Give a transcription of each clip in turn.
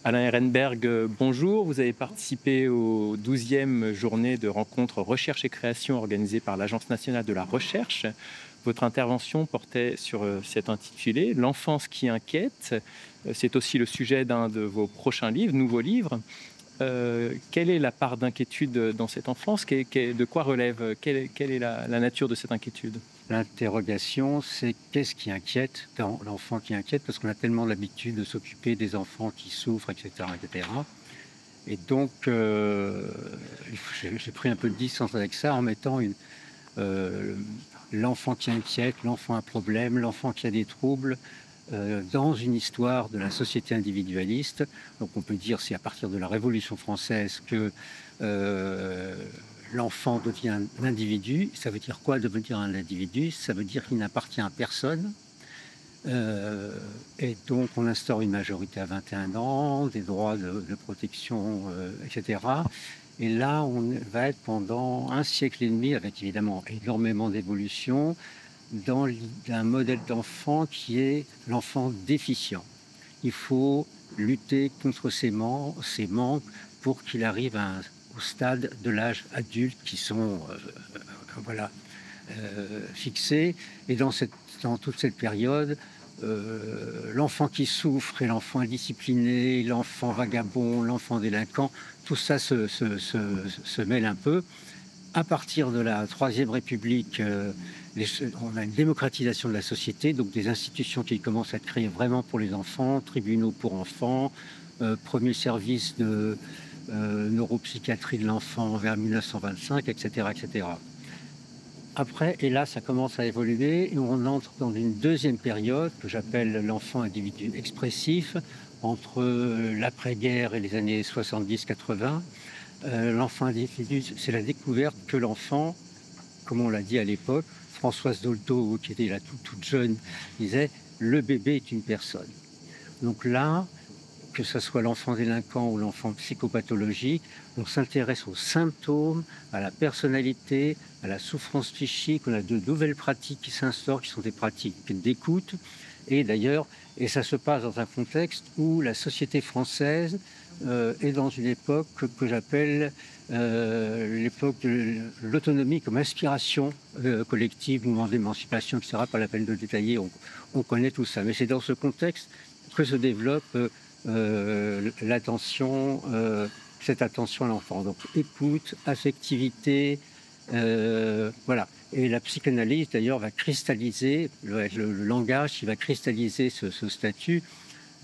Alain Ehrenberg, bonjour. Vous avez participé aux 12e journées de rencontres recherche et création organisées par l'Agence nationale de la recherche. Votre intervention portait sur cet intitulé « L'enfance qui inquiète ». C'est aussi le sujet d'un de vos prochains livres, nouveaux livres. Quelle est la part d'inquiétude dans cette enfance? De quoi relève? Quelle est la nature de cette inquiétude? L'interrogation, c'est qu'est-ce qui inquiète dans l'enfant qui inquiète, parce qu'on a tellement l'habitude de s'occuper des enfants qui souffrent, etc., etc. Et donc, j'ai pris un peu de distance avec ça en mettant l'enfant qui inquiète, l'enfant à problème, l'enfant qui a des troubles, dans une histoire de la société individualiste. Donc on peut dire c'est à partir de la Révolution française que l'enfant devient un individu. Ça veut dire quoi devenir un individu? Ça veut dire qu'il n'appartient à personne. Et donc on instaure une majorité à 21 ans, des droits de protection, etc. Et là, on va être pendant un siècle et demi, avec évidemment énormément d'évolution, dans un modèle d'enfant qui est l'enfant déficient. Il faut lutter contre ses manques pour qu'il arrive au stade de l'âge adulte qui sont fixés. Et dans toute cette période, l'enfant qui souffre et l'enfant indiscipliné, l'enfant vagabond, l'enfant délinquant, tout ça se mêle un peu. À partir de la Troisième République, on a une démocratisation de la société, donc des institutions qui commencent à être créées vraiment pour les enfants, tribunaux pour enfants, premier service de neuropsychiatrie de l'enfant vers 1925, etc., etc. Après, et là, ça commence à évoluer et on entre dans une deuxième période que j'appelle l'enfant individu expressif, entre l'après-guerre et les années 70-80. L'enfant individu, c'est la découverte que l'enfant, comme on l'a dit à l'époque, Françoise Dolto, qui était là toute jeune, disait « le bébé est une personne ». Donc là, que ce soit l'enfant délinquant ou l'enfant psychopathologique, on s'intéresse aux symptômes, à la personnalité, à la souffrance psychique. On a de nouvelles pratiques qui s'instaurent, qui sont des pratiques d'écoute. Et d'ailleurs, et ça se passe dans un contexte où la société française est dans une époque que j'appelle l'époque de l'autonomie comme inspiration collective, mouvement d'émancipation, etc. Pas la peine de détailler, on connaît tout ça. Mais c'est dans ce contexte que se développe cette attention à l'enfant. Donc écoute, affectivité, voilà. Et la psychanalyse d'ailleurs va cristalliser, le langage qui va cristalliser ce statut.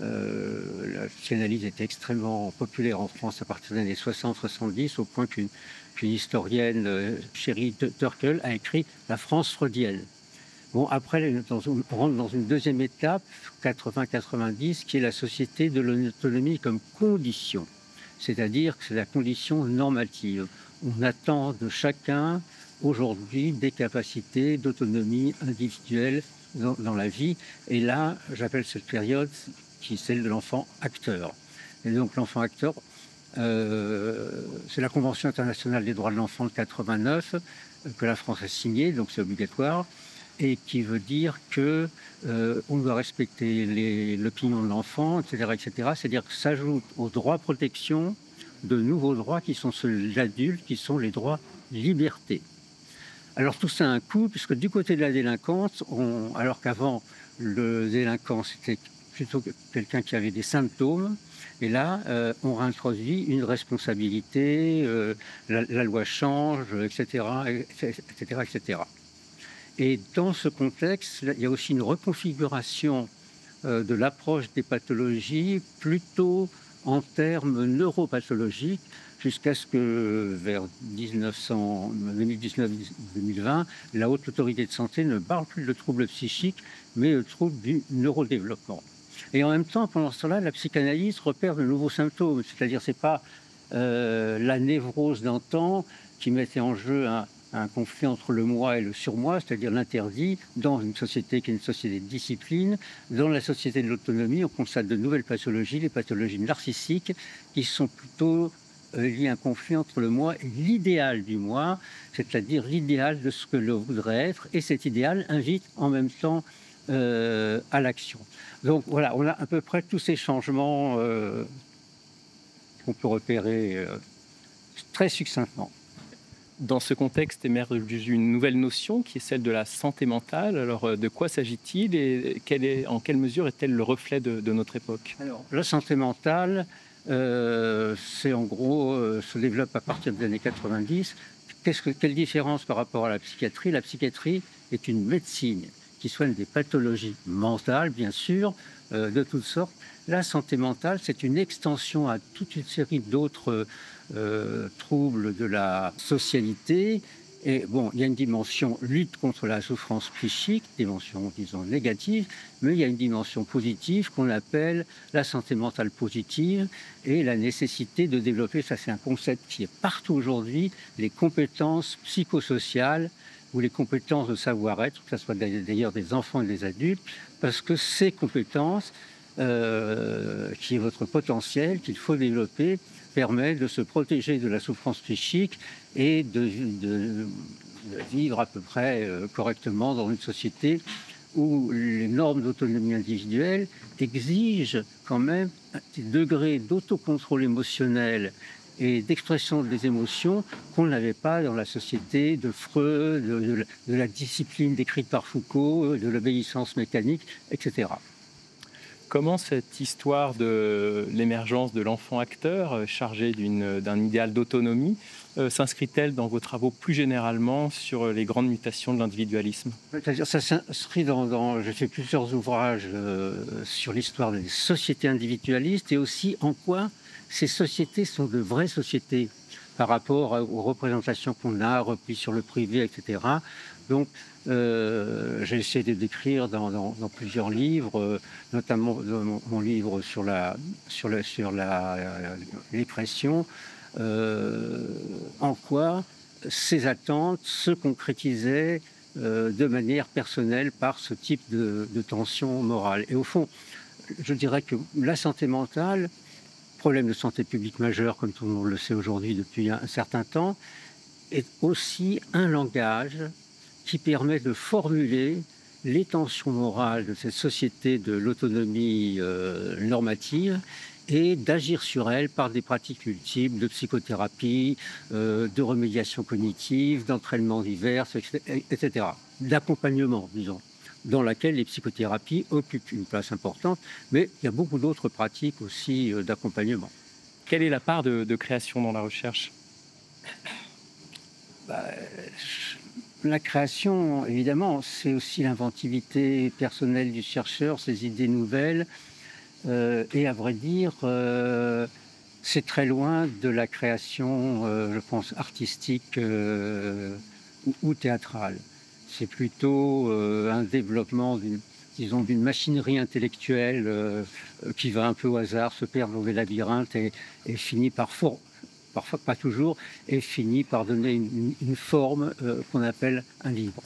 La psychanalyse était extrêmement populaire en France à partir des années 60-70, au point qu'une historienne, Sherry Turkle, a écrit « La France freudienne ». Bon, après, on rentre dans une deuxième étape, 80-90, qui est la société de l'autonomie comme condition. C'est-à-dire que c'est la condition normative. On attend de chacun, aujourd'hui, des capacités d'autonomie individuelle dans la vie. Et là, j'appelle cette période qui est celle de l'enfant acteur. Et donc l'enfant acteur, c'est la Convention internationale des droits de l'enfant de 89, que la France a signée, donc c'est obligatoire, et qui veut dire que on doit respecter l'opinion de l'enfant, etc., etc. C'est-à-dire que s'ajoutent aux droits protection de nouveaux droits qui sont ceux de l'adulte, qui sont les droits liberté. Alors tout ça a un coût, puisque du côté de la délinquance, alors qu'avant le délinquant c'était plutôt quelqu'un qui avait des symptômes, et là on réintroduit une responsabilité, la loi change, etc., etc., etc. Et dans ce contexte, il y a aussi une reconfiguration de l'approche des pathologies, plutôt en termes neuropathologiques, jusqu'à ce que vers 2019-2020, la Haute Autorité de Santé ne parle plus de troubles psychiques, mais de troubles du neurodéveloppement. Et en même temps, pendant ce temps-là, la psychanalyse repère de nouveaux symptômes, c'est-à-dire c'est pas la névrose d'antan qui mettait en jeu un conflit entre le moi et le surmoi, c'est-à-dire l'interdit, dans une société qui est une société de discipline. Dans la société de l'autonomie, on constate de nouvelles pathologies, les pathologies narcissiques, qui sont plutôt liées à un conflit entre le moi et l'idéal du moi, c'est-à-dire l'idéal de ce que l'on voudrait être, et cet idéal invite en même temps à l'action. Donc voilà, on a à peu près tous ces changements qu'on peut repérer très succinctement. Dans ce contexte émerge une nouvelle notion qui est celle de la santé mentale. Alors, de quoi s'agit-il et en quelle mesure est-elle le reflet de notre époque? Alors, la santé mentale, c'est en gros, se développe à partir des années 90. Quelle différence par rapport à la psychiatrie? La psychiatrie est une médecine qui soigne des pathologies mentales, bien sûr, de toutes sortes. La santé mentale, c'est une extension à toute une série d'autres troubles de la socialité. Et bon, il y a une dimension lutte contre la souffrance psychique, dimension, disons, négative, mais il y a une dimension positive qu'on appelle la santé mentale positive et la nécessité de développer, ça c'est un concept qui est partout aujourd'hui, les compétences psychosociales ou les compétences de savoir-être, que ce soit d'ailleurs des enfants et des adultes, parce que ces compétences, qui est votre potentiel, qu'il faut développer, permet de se protéger de la souffrance psychique et de vivre à peu près correctement dans une société où les normes d'autonomie individuelle exigent quand même un petit degré d'autocontrôle émotionnel et d'expression des émotions qu'on n'avait pas dans la société de Freud, de la discipline décrite par Foucault, de l'obéissance mécanique, etc. Comment cette histoire de l'émergence de l'enfant acteur, chargé d'un idéal d'autonomie, s'inscrit-elle dans vos travaux plus généralement sur les grandes mutations de l'individualisme? C'est-à-dire, ça s'inscrit j'ai fait plusieurs ouvrages sur l'histoire des sociétés individualistes et aussi en quoi ces sociétés sont de vraies sociétés par rapport aux représentations qu'on a, repli sur le privé, etc. Donc, j'ai essayé de décrire dans plusieurs livres, notamment dans mon livre sur la dépression, en quoi ces attentes se concrétisaient de manière personnelle par ce type de tension morale. Et au fond, je dirais que la santé mentale, problème de santé publique majeur, comme tout le monde le sait aujourd'hui depuis un certain temps, est aussi un langage qui permet de formuler les tensions morales de cette société de l'autonomie normative et d'agir sur elle par des pratiques multiples de psychothérapie, de remédiation cognitive, d'entraînement divers, etc. D'accompagnement, disons, dans laquelle les psychothérapies occupent une place importante, mais il y a beaucoup d'autres pratiques aussi d'accompagnement. Quelle est la part de création dans la recherche? La création, évidemment, c'est aussi l'inventivité personnelle du chercheur, ses idées nouvelles, et à vrai dire, c'est très loin de la création, je pense, artistique ou théâtrale. C'est plutôt un développement d'une machinerie intellectuelle qui va un peu au hasard, se perd dans des labyrinthes et finit parfois pas toujours, et finit par donner une forme qu'on appelle un livre.